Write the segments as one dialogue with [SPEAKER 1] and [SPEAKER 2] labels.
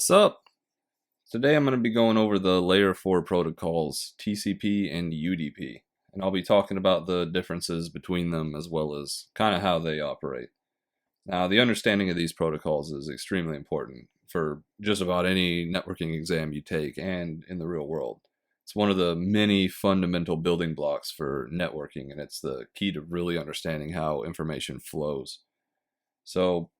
[SPEAKER 1] What's up? Today I'm going to be going over the layer 4 protocols, TCP and UDP, and I'll be talking about the differences between them as well as kind of how they operate. Now, the understanding of these protocols is extremely important for just about any networking exam you take and in the real world. It's one of the many fundamental building blocks for networking, and it's the key to really understanding how information flows. So,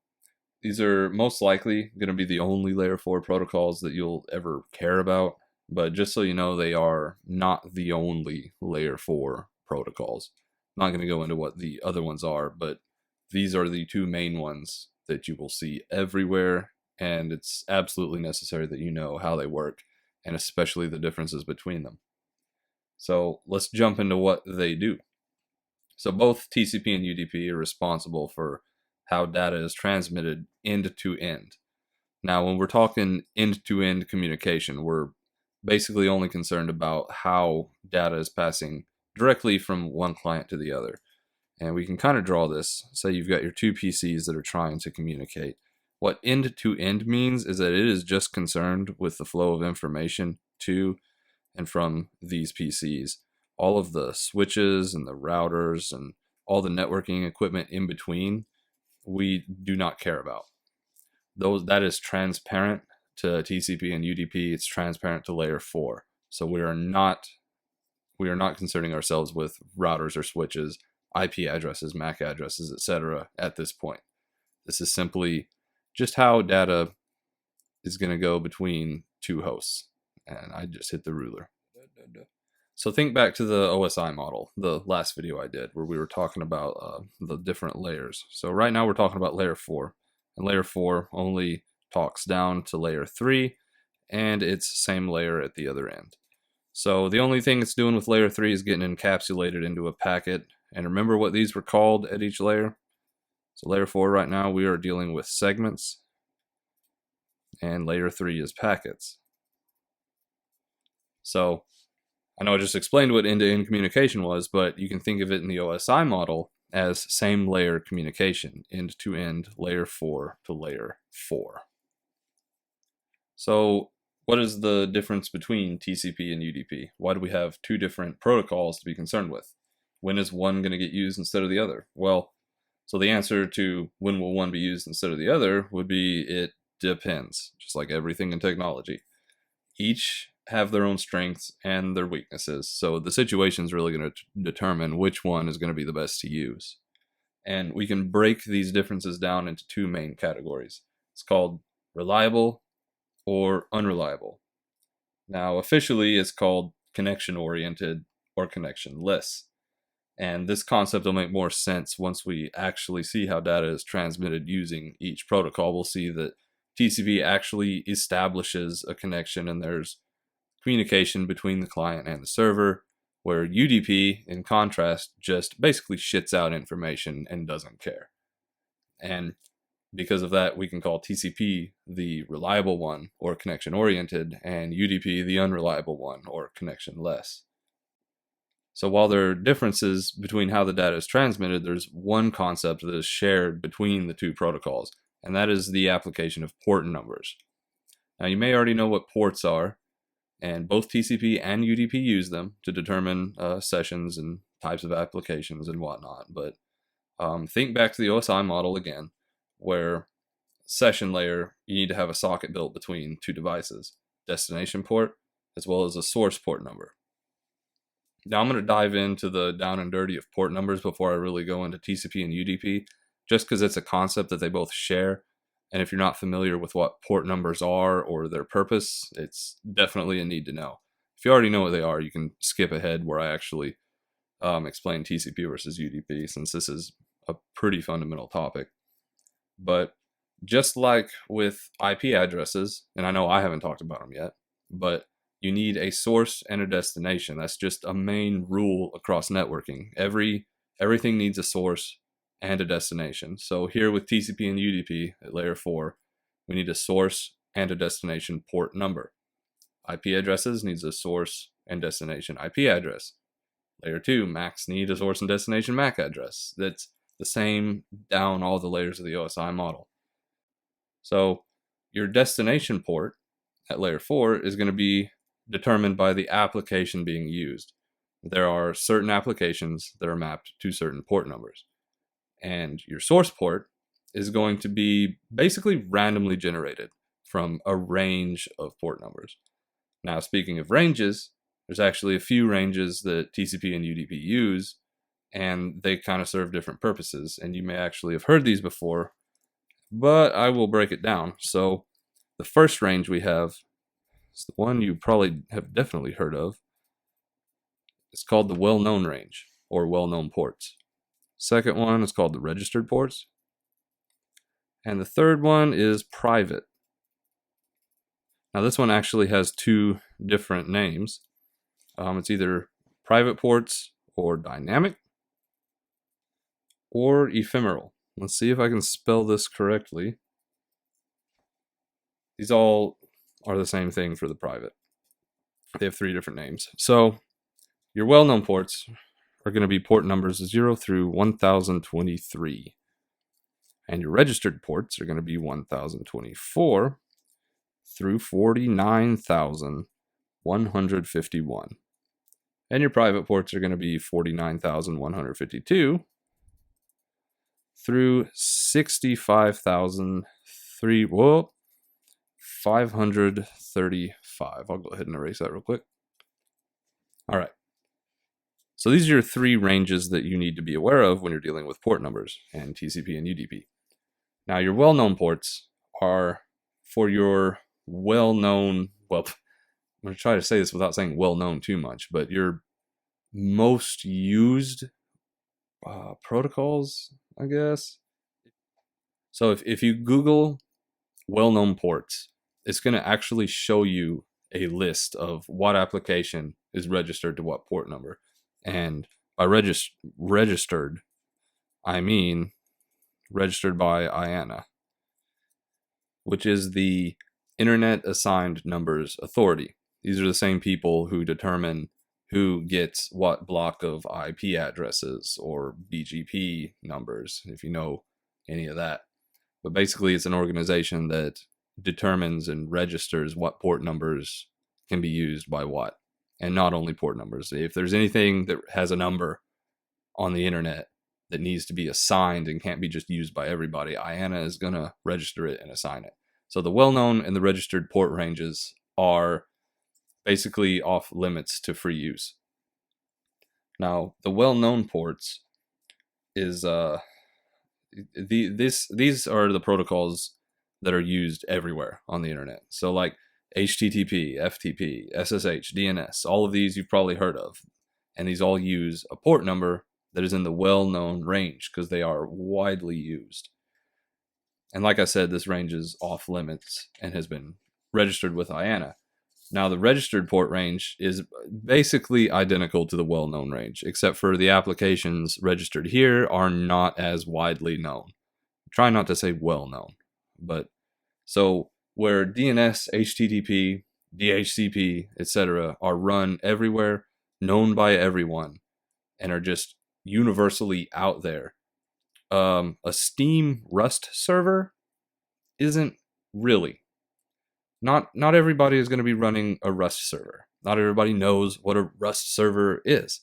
[SPEAKER 1] these are most likely going to be the only layer 4 protocols that you'll ever care about, but just so you know, they are not the only layer 4 protocols. I'm not going to go into what the other ones are, but these are the two main ones that you will see everywhere, and it's absolutely necessary that you know how they work, and especially the differences between them. So let's jump into what they do. So both TCP and UDP are responsible for how data is transmitted end to end. Now, when we're talking end-to-end communication, we're basically only concerned about how data is passing directly from one client to the other. And we can kind of draw this. Say you've got your two PCs that are trying to communicate. What end-to-end means is that it is just concerned with the flow of information to and from these PCs. All of the switches and the routers and all the networking equipment in between, we do not care about. That is transparent to TCP and UDP. It's transparent to layer 4. So we are not concerning ourselves with routers or switches, IP addresses, MAC addresses, etc. at this point. This is simply just how data is going to go between two hosts. And I just hit the ruler. So think back to the OSI model, the last video I did, where we were talking about the different layers. So right now we're talking about layer 4. And layer 4 only talks down to layer 3, and it's same layer at the other end. So the only thing it's doing with layer 3 is getting encapsulated into a packet. And remember what these were called at each layer? So layer 4 right now we are dealing with segments, and layer 3 is packets. So I know I just explained what end-to-end communication was, but you can think of it in the OSI model as same layer communication, end-to-end, layer 4 to layer 4. So what is the difference between TCP and UDP? Why do we have two different protocols to be concerned with? When is one going to get used instead of the other? Well, so the answer to when will one be used instead of the other would be it depends, just like everything in technology. Each have their own strengths and their weaknesses. So the situation is really going to determine which one is going to be the best to use. And we can break these differences down into two main categories. It's called reliable or unreliable. Now, officially, it's called connection-oriented or connectionless. And this concept will make more sense once we actually see how data is transmitted using each protocol. We'll see that TCP actually establishes a connection and there's communication between the client and the server, where UDP, in contrast, just basically shits out information and doesn't care. And because of that, we can call TCP the reliable one, or connection-oriented, and UDP the unreliable one, or connection-less. So while there are differences between how the data is transmitted, there's one concept that is shared between the two protocols, and that is the application of port numbers. Now, you may already know what ports are, and both TCP and UDP use them to determine sessions and types of applications and whatnot. But think back to the OSI model again, where session layer, you need to have a socket built between two devices, destination port, as well as a source port number. Now I'm going to dive into the down and dirty of port numbers before I really go into TCP and UDP, just because it's a concept that they both share. And if you're not familiar with what port numbers are or their purpose, it's definitely a need to know. If you already know what they are, you can skip ahead where I actually explain TCP versus UDP, since this is a pretty fundamental topic. But just like with IP addresses, and I know I haven't talked about them yet, but you need a source and a destination. That's just a main rule across networking. Everything needs a source and a destination. So here with TCP and UDP at layer 4, we need a source and a destination port number. IP addresses needs a source and destination IP address. Layer 2, MACs need a source and destination MAC address. That's the same down all the layers of the OSI model. So your destination port at layer 4 is going to be determined by the application being used. There are certain applications that are mapped to certain port numbers. And your source port is going to be basically randomly generated from a range of port numbers. Now, speaking of ranges, there's actually a few ranges that TCP and UDP use, and they kind of serve different purposes. And you may actually have heard these before, but I will break it down. So the first range we have is the one you probably have definitely heard of. It's called the well-known range, or well-known ports. Second one is called the registered ports. And the third one is private. Now this one actually has two different names. It's either private ports or dynamic or ephemeral. Let's see if I can spell this correctly. These all are the same thing for the private. They have three different names. So your well-known ports are going to be port numbers 0 through 1023. And your registered ports are going to be 1024 through 49,151. And your private ports are going to be 49,152 through 65,535. I'll go ahead and erase that real quick. All right. So these are your three ranges that you need to be aware of when you're dealing with port numbers and TCP and UDP. Now, your well-known ports are for your well-known, well, I'm going to try to say this without saying well-known too much, but your most used protocols, I guess. So if you Google well-known ports, it's going to actually show you a list of what application is registered to what port number. And by registered, I mean registered by IANA, which is the Internet Assigned Numbers Authority. These are the same people who determine who gets what block of IP addresses or BGP numbers, if you know any of that. But basically, it's an organization that determines and registers what port numbers can be used by what. And not only port numbers. If there's anything that has a number on the internet that needs to be assigned and can't be just used by everybody, IANA is going to register it and assign it. So the well-known and the registered port ranges are basically off limits to free use. Now, the well-known ports is these are the protocols that are used everywhere on the internet. So like HTTP, FTP, SSH, DNS, all of these you've probably heard of. And these all use a port number that is in the well-known range because they are widely used. And like I said, this range is off limits and has been registered with IANA. Now, the registered port range is basically identical to the well-known range, except for the applications registered here are not as widely known. Try not to say well-known, but so where DNS, HTTP, DHCP, etc. are run everywhere, known by everyone, and are just universally out there. A Steam Rust server isn't really. Not everybody is going to be running a Rust server. Not everybody knows what a Rust server is,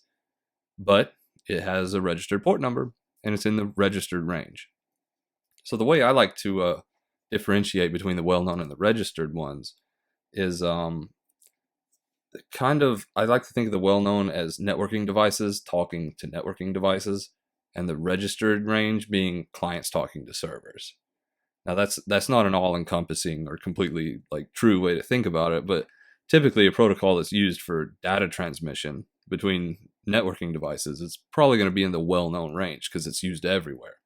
[SPEAKER 1] but it has a registered port number and it's in the registered range. So the way I like to differentiate between the well-known and the registered ones is I like to think of the well-known as networking devices talking to networking devices, and the registered range being clients talking to servers. Now that's not an all-encompassing or completely like true way to think about it, but typically a protocol that's used for data transmission between networking devices, it's probably going to be in the well-known range because it's used everywhere.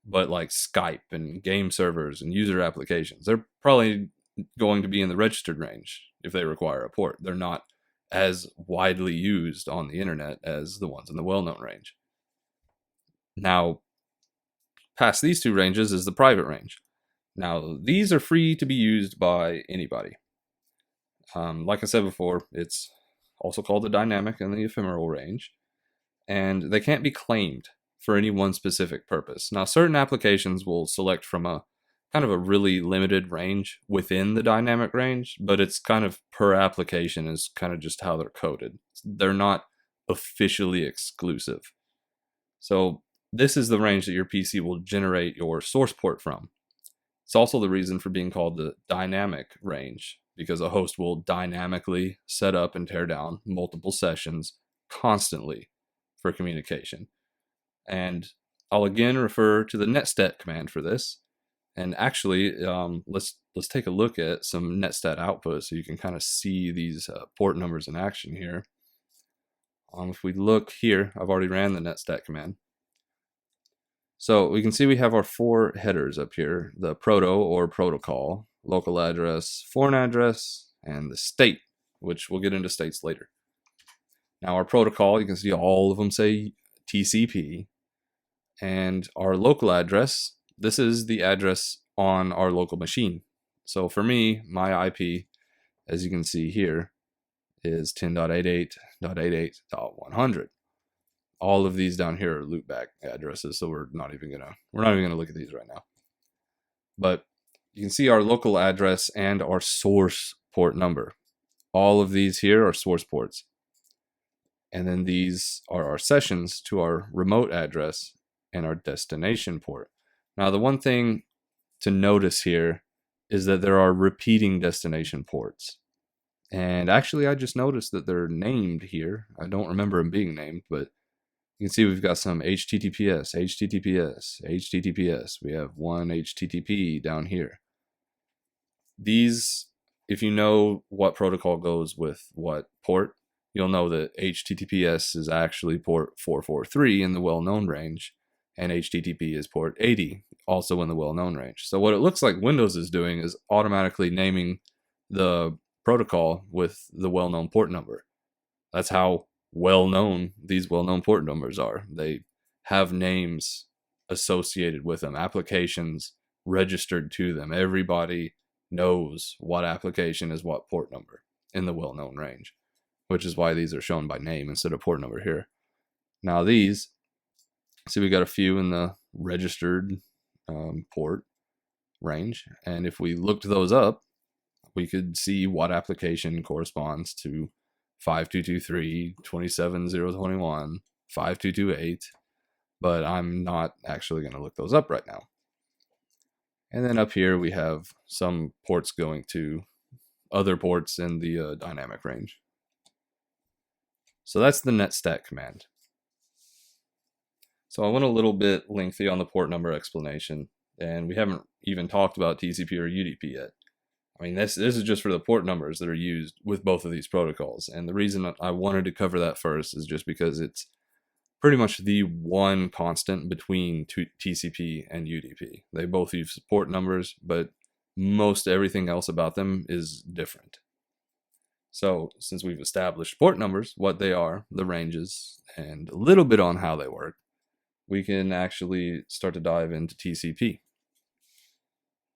[SPEAKER 1] But like Skype and game servers and user applications, they're probably going to be in the registered range if they require a port. They're not as widely used on the internet as the ones in the well-known range. Now, past these two ranges is the private range. Now, these are free to be used by anybody. Like I said before, it's also called the dynamic and the ephemeral range, and they can't be claimed for any one specific purpose. Now, certain applications will select from a kind of a really limited range within the dynamic range, but it's kind of per application is kind of just how they're coded. They're not officially exclusive. So this is the range that your PC will generate your source port from. It's also the reason for being called the dynamic range, because a host will dynamically set up and tear down multiple sessions constantly for communication. And I'll again refer to the netstat command for this. And actually, let's take a look at some netstat output so you can kind of see these port numbers in action here. If we look here, I've already ran the netstat command. So we can see we have our 4 headers up here: the proto or protocol, local address, foreign address, and the state, which we'll get into states later. Now our protocol, you can see all of them say TCP, and our local address, this is the address on our local machine. So for me, my IP, as you can see here, is 10.88.88.100. All of these down here are loopback addresses, so we're not even gonna look at these right now. But you can see our local address and our source port number. All of these here are source ports. And then these are our sessions to our remote address and our destination port. Now, the one thing to notice here is that there are repeating destination ports. And actually, I just noticed that they're named here. I don't remember them being named, but you can see we've got some HTTPS, HTTPS, HTTPS. We have one HTTP down here. These, if you know what protocol goes with what port, you'll know that HTTPS is actually port 443 in the well-known range, and HTTP is port 80, also in the well-known range. So what it looks like Windows is doing is automatically naming the protocol with the well-known port number. That's how well-known these well-known port numbers are. They have names associated with them, applications registered to them. Everybody knows what application is what port number in the well-known range, which is why these are shown by name instead of port number here. Now these, see, we got a few in the registered port range, and if we looked those up, we could see what application corresponds to 5223, 27021, 5228, but I'm not actually going to look those up right now. And then up here we have some ports going to other ports in the dynamic range. So that's the netstat command. So I went a little bit lengthy on the port number explanation, and we haven't even talked about TCP or UDP yet. I mean, this is just for the port numbers that are used with both of these protocols. And the reason I wanted to cover that first is just because it's pretty much the one constant between TCP and UDP. They both use port numbers, but most everything else about them is different. So since we've established port numbers, what they are, the ranges, and a little bit on how they work, we can actually start to dive into TCP.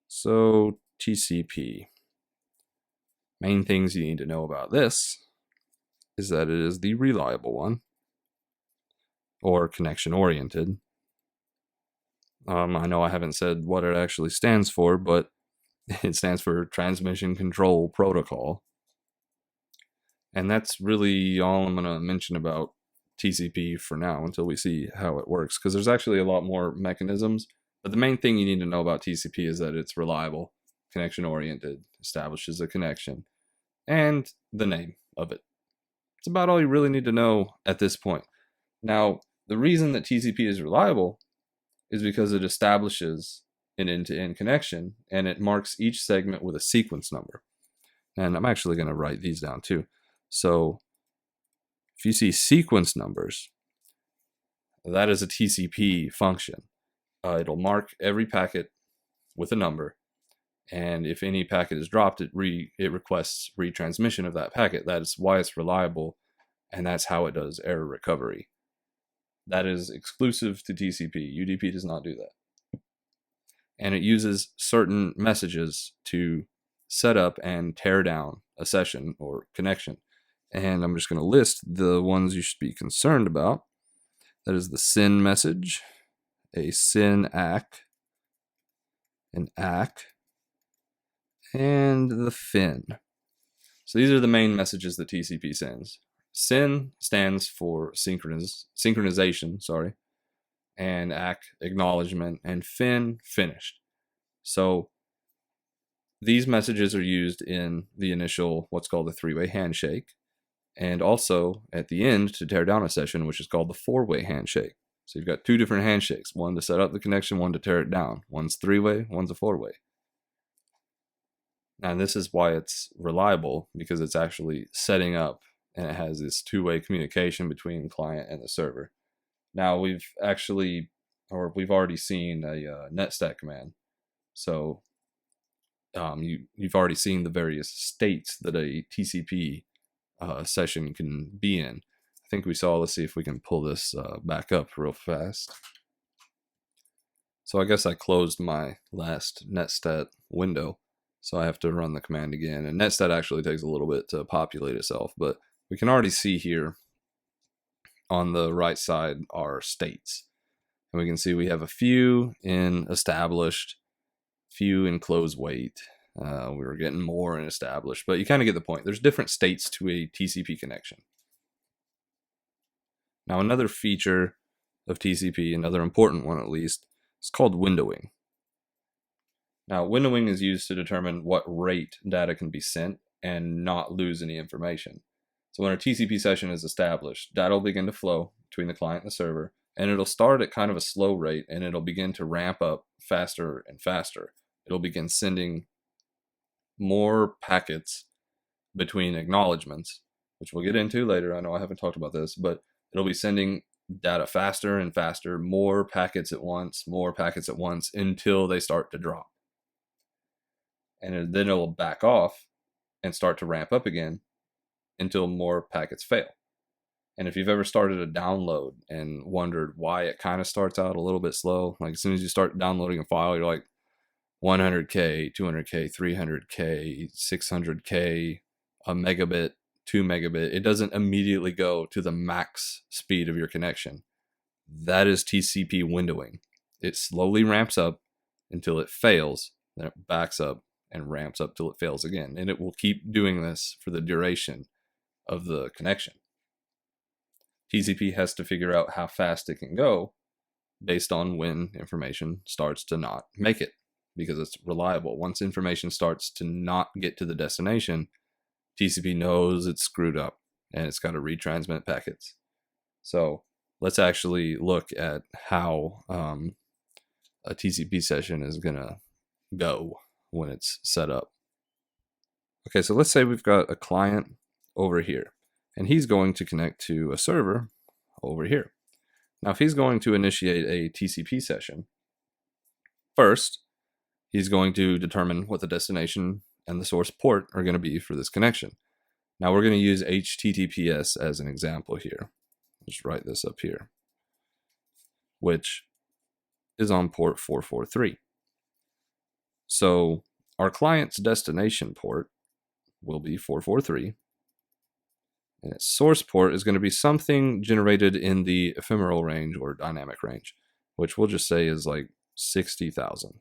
[SPEAKER 1] So TCP. Main things you need to know about this is that it is the reliable one, or connection oriented. I know I haven't said what it actually stands for, but it stands for Transmission Control Protocol. And that's really all I'm going to mention about TCP for now until we see how it works, because there's actually a lot more mechanisms. But the main thing you need to know about TCP is that it's reliable, connection oriented, establishes a connection, and the name of it. It's about all you really need to know at this point. Now, the reason that TCP is reliable is because it establishes an end-to-end connection, and it marks each segment with a sequence number. And I'm actually going to write these down too. So if you see sequence numbers, that is a TCP function. It'll mark every packet with a number, and if any packet is dropped, it requests retransmission of that packet. That is why it's reliable, and that's how it does error recovery. That is exclusive to TCP. UDP does not do that. And it uses certain messages to set up and tear down a session or connection. And I'm just going to list the ones you should be concerned about. That is the SYN message, a SYN ACK, an ACK, and the FIN. So these are the main messages that TCP sends. SYN stands for synchronization, and ACK, acknowledgement, and FIN, finished. So these messages are used in the initial, what's called the three-way handshake, and also at the end to tear down a session, which is called the four-way handshake. So you've got two different handshakes, one to set up the connection, one to tear it down. One's three-way, one's a four-way. Now this is why it's reliable, because it's actually setting up and it has this two-way communication between the client and the server. Now we've already seen a netstat command. So you've already seen the various states that a TCP session can be in. I think we saw, let's see if we can pull this back up real fast. So I guess I closed my last netstat window, so I have to run the command again. And netstat actually takes a little bit to populate itself, but we can already see here on the right side are states. And we can see we have a few in established, few in closed wait. We were getting more in established, but you kind of get the point. There's different states to a TCP connection. Now another feature of TCP, another important one at least, is called windowing. Now windowing is used to determine what rate data can be sent and not lose any information. So when a TCP session is established, data will begin to flow between the client and the server, and it'll start at kind of a slow rate, and it'll begin to ramp up faster and faster. It'll begin sending more packets between acknowledgements, which we'll get into later. I know I haven't talked about this, but it'll be sending data faster and faster, more packets at once, until they start to drop. And then it'll back off and start to ramp up again until more packets fail. And if you've ever started a download and wondered why it kind of starts out a little bit slow, like as soon as you start downloading a file, you're like 100K, 200K, 300K, 600K, a megabit, 2 megabit. It doesn't immediately go to the max speed of your connection. That is TCP windowing. It slowly ramps up until it fails, then it backs up and ramps up till it fails again. And it will keep doing this for the duration of the connection. TCP has to figure out how fast it can go based on when information starts to not make it, because it's reliable. Once information starts to not get to the destination, TCP knows it's screwed up and it's got to retransmit packets. So let's actually look at how a TCP session is going to go when it's set up. Okay, so let's say we've got a client over here, and he's going to connect to a server over here. Now, if he's going to initiate a TCP session, first, he's going to determine what the destination and the source port are going to be for this connection. Now, we're going to use HTTPS as an example here. Just write this up here, which is on port 443. So our client's destination port will be 443. And its source port is going to be something generated in the ephemeral range or dynamic range, which we'll just say is like 60,000.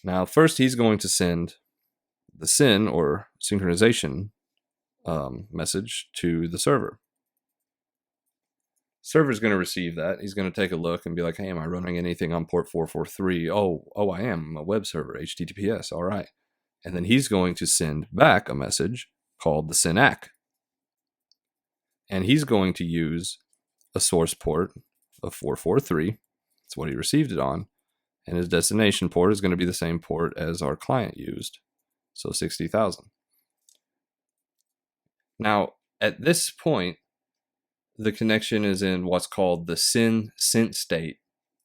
[SPEAKER 1] Now, first he's going to send the SYN or synchronization message to the server. Server's going to receive that. He's going to take a look and be like, hey, am I running anything on port 443? Oh, I am. A web server, HTTPS. All right. And then he's going to send back a message called the SYN ACK. And he's going to use a source port of 443. That's what he received it on. And his destination port is going to be the same port as our client used. So 60,000. Now, at this point, the connection is in what's called the SYN sent state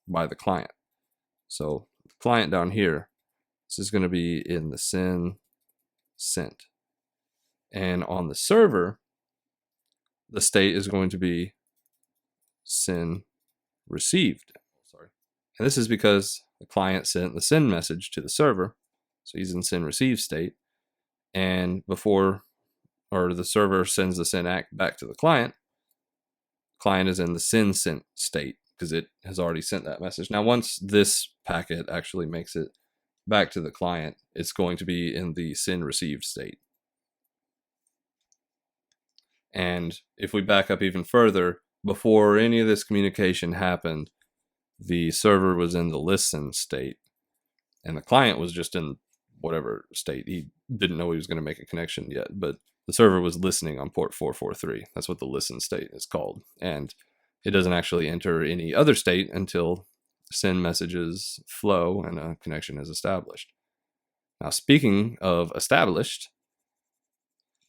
[SPEAKER 1] by the client. So the client down here, this is going to be in the SYN sent. And on the server, the state is going to be SYN received. And this is because the client sent the SYN message to the server. So he's in SYN receive state. And the server sends the SYN ACK back to the client is in the SYN sent state because it has already sent that message. Now, once this packet actually makes it back to the client, it's going to be in the send received state. And if we back up even further, before any of this communication happened, the server was in the listen state, and the client was just in whatever state. He didn't know he was going to make a connection yet, but the server was listening on port 443. That's what the listen state is called. And it doesn't actually enter any other state until send messages flow and a connection is established. Now, speaking of established,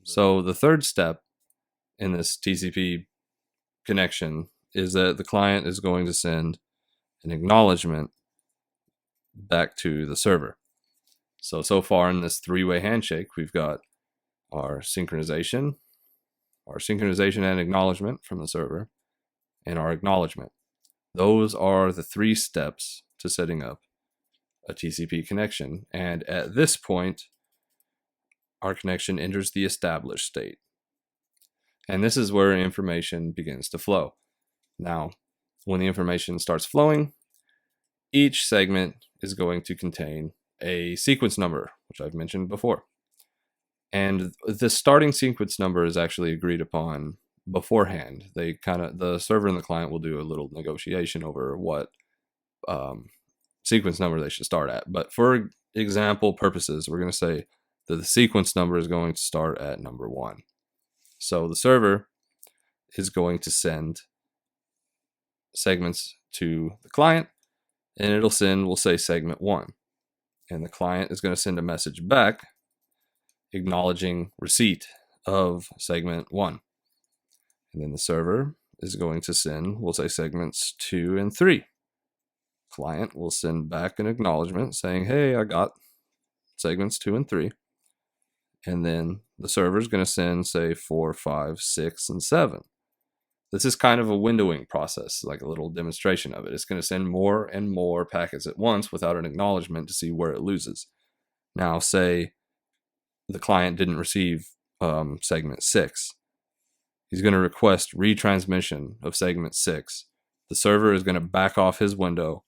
[SPEAKER 1] so the third step in this TCP connection is that the client is going to send an acknowledgement back to the server. So far in this three-way handshake, we've got our synchronization and acknowledgement from the server, and our acknowledgement. Those are the three steps to setting up a TCP connection. And at this point, our connection enters the established state. And this is where information begins to flow. Now, when the information starts flowing, each segment is going to contain a sequence number, which I've mentioned before. And the starting sequence number is actually agreed upon beforehand. The server and the client will do a little negotiation over what sequence number they should start at. But for example purposes, we're going to say that the sequence number is going to start at number 1. So the server is going to send segments to the client, and it'll send, we'll say, segment 1. And the client is going to send a message back acknowledging receipt of segment 1. And then the server is going to send, we'll say, segments 2 and 3. Client will send back an acknowledgement saying, hey, I got segments 2 and 3. And then the server is going to send, say, 4, 5, 6, and 7. This is kind of a windowing process, like a little demonstration of it. It's going to send more and more packets at once without an acknowledgement to see where it loses. Now, say the client didn't receive segment 6. He's going to request retransmission of segment 6. The server is going to back off his window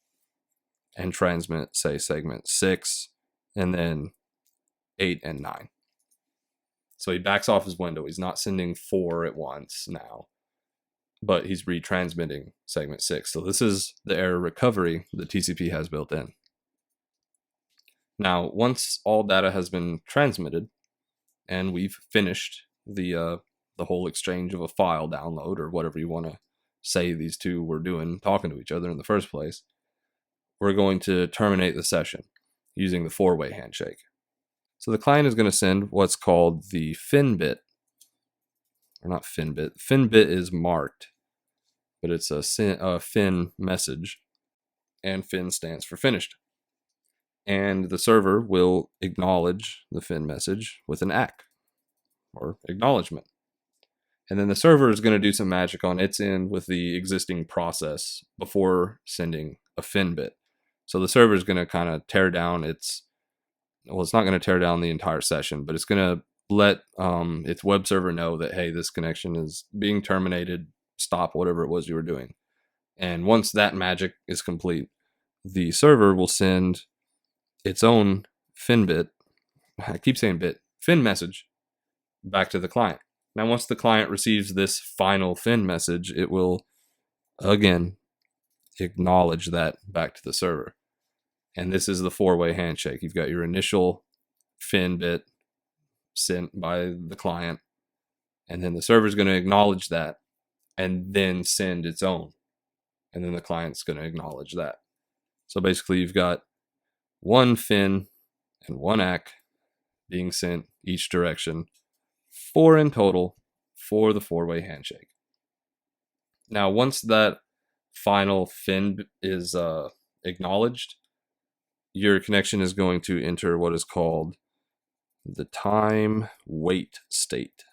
[SPEAKER 1] and transmit, say, segment 6, and then 8 and 9. So he backs off his window. He's not sending 4 at once now, but he's retransmitting segment 6. So this is the error recovery that TCP has built in. Now, once all data has been transmitted and we've finished the whole exchange of a file download or whatever you want to say these two were doing, talking to each other in the first place, we're going to terminate the session using the 4-way handshake. So the client is going to send what's called the fin bit, or not fin bit. Fin bit is marked, but it's a fin message, and fin stands for finished. And the server will acknowledge the fin message with an ACK, or acknowledgement. And then the server is going to do some magic on its end with the existing process before sending a fin bit. So the server is going to kind of tear down it's not going to tear down the entire session, but it's going to let its web server know that, hey, this connection is being terminated, stop whatever it was you were doing. And once that magic is complete, the server will send its own fin bit, I keep saying bit, fin message back to the client. Now, once the client receives this final fin message, it will, again, acknowledge that back to the server. And this is the 4-way handshake. You've got your initial fin bit sent by the client, and then the server is going to acknowledge that and then send its own. And then the client's going to acknowledge that. So basically, you've got one fin and one ACK being sent each direction, 4 in total for the 4-way handshake. Now, once that final fin is acknowledged, your connection is going to enter what is called the time wait state.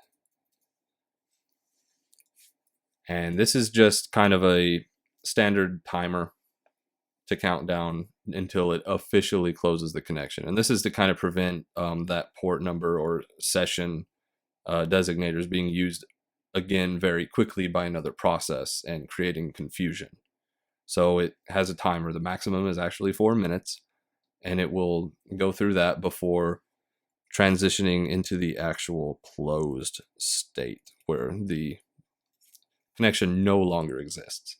[SPEAKER 1] And this is just kind of a standard timer to count down until it officially closes the connection. And this is to kind of prevent that port number or session designators being used again very quickly by another process and creating confusion. So it has a timer. The maximum is actually 4 minutes, and it will go through that before transitioning into the actual closed state where the connection no longer exists.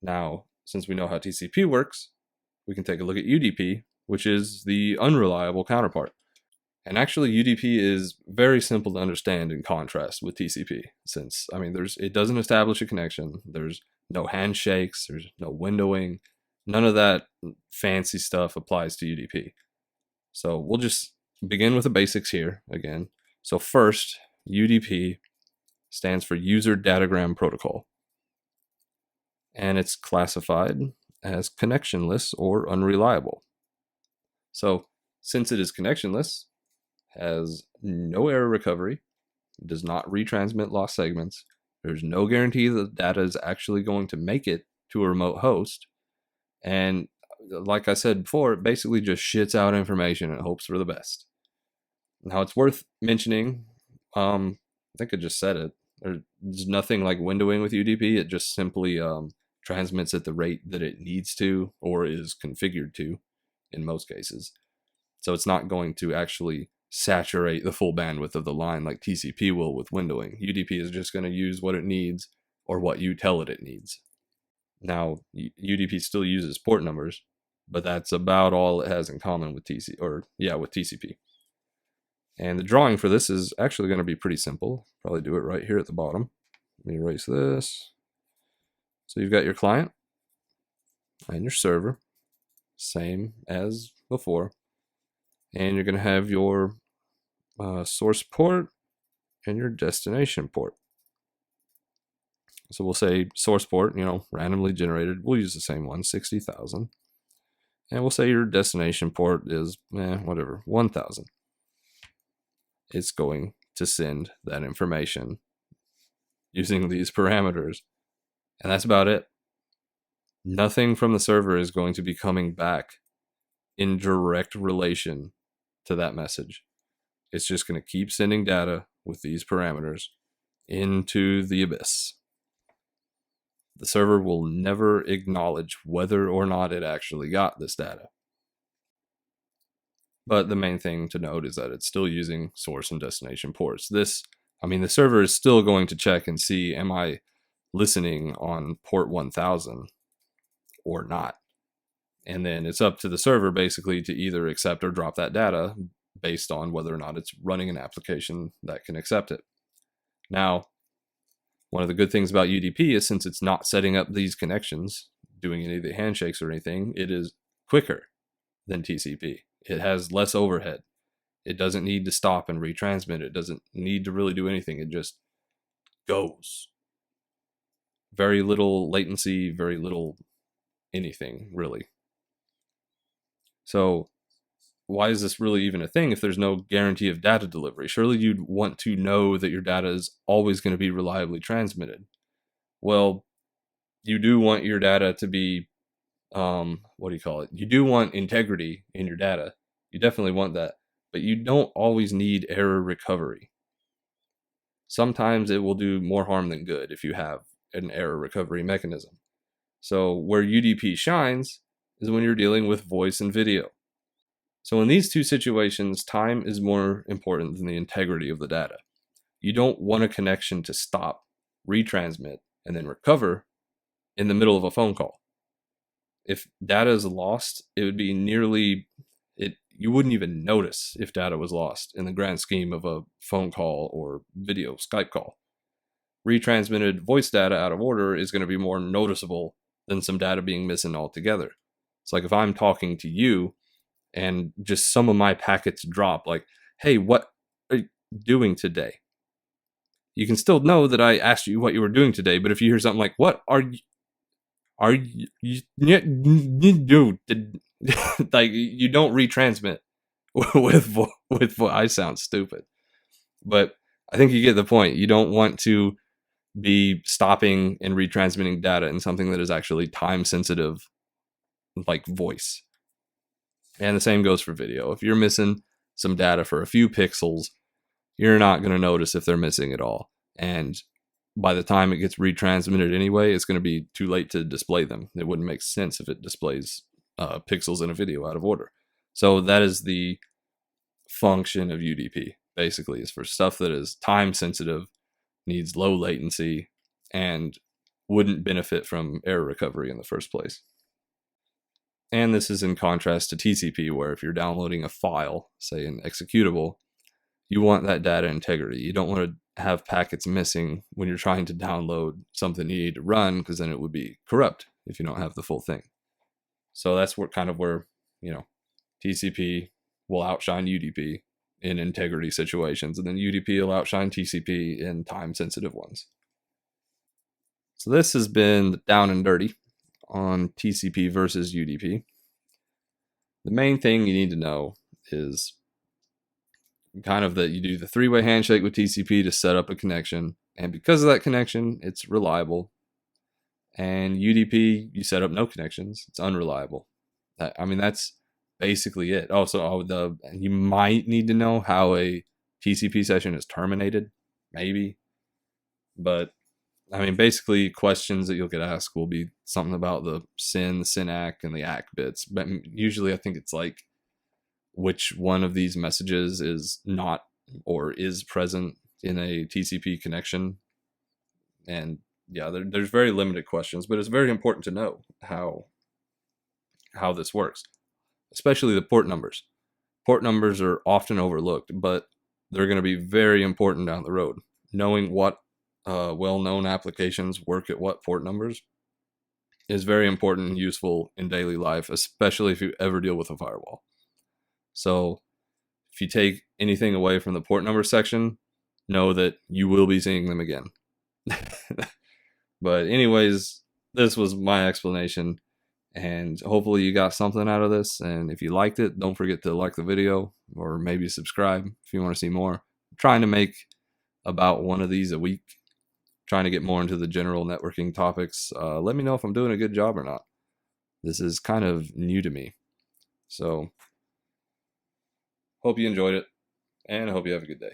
[SPEAKER 1] Now, since we know how TCP works, we can take a look at UDP, which is the unreliable counterpart. And actually, UDP is very simple to understand in contrast with TCP, since it doesn't establish a connection. There's no handshakes, there's no windowing, none of that fancy stuff applies to UDP. So we'll just begin with the basics here again. So first, UDP stands for User Datagram Protocol, and it's classified as connectionless or unreliable. So since it is connectionless, has no error recovery, does not retransmit lost segments, there's no guarantee that the data is actually going to make it to a remote host, and like I said before, it basically just shits out information and hopes for the best. Now, it's worth mentioning, I think I just said it, there's nothing like windowing with UDP. It just simply transmits at the rate that it needs to or is configured to in most cases. So it's not going to actually saturate the full bandwidth of the line like TCP will with windowing. UDP is just going to use what it needs or what you tell it needs. Now, UDP still uses port numbers, but that's about all it has in common with TCP. And the drawing for this is actually going to be pretty simple. Probably do it right here at the bottom. Let me erase this. So you've got your client and your server, same as before. And you're going to have your source port and your destination port. So we'll say source port, randomly generated. We'll use the same one, 60,000. And we'll say your destination port is, 1,000. It's going to send that information using these parameters. And that's about it. Nothing from the server is going to be coming back in direct relation to that message. It's just going to keep sending data with these parameters into the abyss. The server will never acknowledge whether or not it actually got this data. But the main thing to note is that it's still using source and destination ports. The server is still going to check and see, am I listening on port 1000 or not? And then it's up to the server basically to either accept or drop that data based on whether or not it's running an application that can accept it. Now, one of the good things about UDP is since it's not setting up these connections, doing any of the handshakes or anything, it is quicker than TCP. It has less overhead. It doesn't need to stop and retransmit. It doesn't need to really do anything. It just goes. Very little latency, very little anything, really. So why is this really even a thing if there's no guarantee of data delivery? Surely you'd want to know that your data is always going to be reliably transmitted. Well, you do want your data to be, You do want integrity in your data. You definitely want that. But you don't always need error recovery. Sometimes it will do more harm than good if you have an error recovery mechanism. So where UDP shines is when you're dealing with voice and video. So in these two situations, time is more important than the integrity of the data. You don't want a connection to stop, retransmit, and then recover in the middle of a phone call. If data is lost, it would be you wouldn't even notice if data was lost in the grand scheme of a phone call or video Skype call. Retransmitted voice data out of order is going to be more noticeable than some data being missing altogether. It's like if I'm talking to you and just some of my packets drop, like, hey, what are you doing today? You can still know that I asked you what you were doing today, but if you hear something like, what are you like, you don't retransmit with I sound stupid, but I think you get the point. You don't want to be stopping and retransmitting data in something that is actually time sensitive, like voice. And the same goes for video. If you're missing some data for a few pixels, you're not going to notice if they're missing at all. And by the time it gets retransmitted anyway, it's going to be too late to display them. It wouldn't make sense if it displays pixels in a video out of order. So that is the function of UDP, basically, is for stuff that is time sensitive, needs low latency, and wouldn't benefit from error recovery in the first place. And this is in contrast to TCP, where if you're downloading a file, say an executable, you want that data integrity. You don't want to have packets missing when you're trying to download something you need to run, because then it would be corrupt if you don't have the full thing. So that's where TCP will outshine UDP in integrity situations, and then UDP will outshine TCP in time-sensitive ones. So this has been down and dirty on TCP versus UDP. The main thing you need to know is kind of that you do the three-way handshake with TCP to set up a connection, and because of that connection, it's reliable. And UDP, you set up no connections, it's unreliable. That's basically it. Also, you might need to know how a TCP session is terminated, maybe. But basically, questions that you'll get asked will be something about the SYN, the SYN-ACK, and the ACK bits. But usually, I think it's like which one of these messages is not or is present in a TCP connection. And yeah, there's very limited questions, but it's very important to know how this works, especially the port numbers. Port numbers are often overlooked, but they're going to be very important down the road. Knowing what well-known applications work at what port numbers is very important and useful in daily life, especially if you ever deal with a firewall. So if you take anything away from the port number section, know that you will be seeing them again. But anyways, this was my explanation, and hopefully you got something out of this. And if you liked it, don't forget to like the video, or maybe subscribe if you want to see more. I'm trying to make about one of these a week, trying to get more into the general networking topics. Let me know if I'm doing a good job or not. This is kind of new to me. So hope you enjoyed it, and I hope you have a good day.